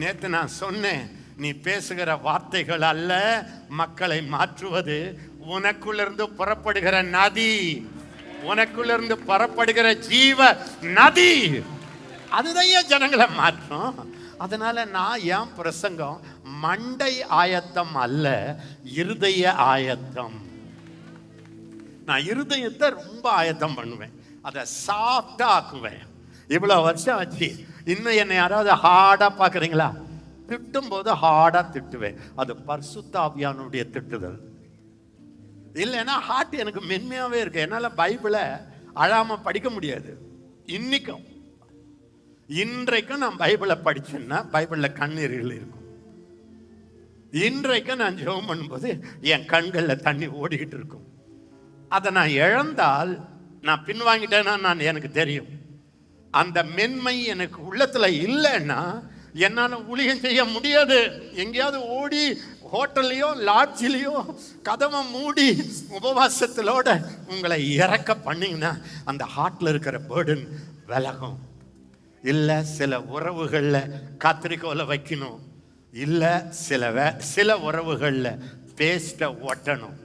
நேற்று நான் சொன்னேன், நீ பேசுகிற வார்த்தைகள் அல்ல மக்களை மாற்றுவது, உனக்குள்ளிருந்து புறப்படுகிற நதி, உனக்குள்ளிருந்து புறப்படுகிற ஜீவ நதி, அதுதான் ஜனங்களை மாற்றும். அதனால நான் என் பிரசங்கம் மண்டை ஆயத்தம் அல்ல, இருதய ஆயத்தம். நான் இருதயத்தை ரொம்ப ஆயத்தம் பண்ணுவேன், அதை சாஃப்டா ஆக்குவேன். இவ்வளவு வருஷம் ஆச்சு. இன்னும் என்னை யாராவது ஹார்டா பாக்குறீங்களா? திட்டும் போது ஹார்டா திட்டுவேன். அது பரிசுத்த ஆவியானுடைய திட்டுதல். இல்லைன்னா ஹார்ட் எனக்கு மென்மையாவே இருக்கு. என்னால பைபிளை அழாம படிக்க முடியாது. இன்றைக்கும் நான் பைபிளை படிச்சேன்னா பைபிள்ல கண்ணீர்கள் இருக்கும். இன்றைக்கும் நான் ஜெபம் பண்ணும்போது என் கண்கள்ல தண்ணி ஓடிக்கிட்டு இருக்கும். அதை நான் இழந்தால், நான் பின்வாங்கிட்டேன்னா எனக்கு தெரியும். அந்த மென்மை எனக்கு உள்ளத்துல இல்லைன்னா என்னால ஊழியம் செய்ய முடியாது. எங்கேயாவது ஓடி ஹோட்டல்லையோ லாட்ஜிலையோ கதவை மூடி உபவாசத்திலோட உங்களை இறக்க பண்ணீங்கன்னா அந்த ஹார்ட்ல இருக்கிற பேர்டன் விலகும். இல்லை சில உறவுகளில் கத்திரிக்கோலை வைக்கணும், இல்லை சில உறவுகளில் பேஸ்ட்டை ஒட்டணும்.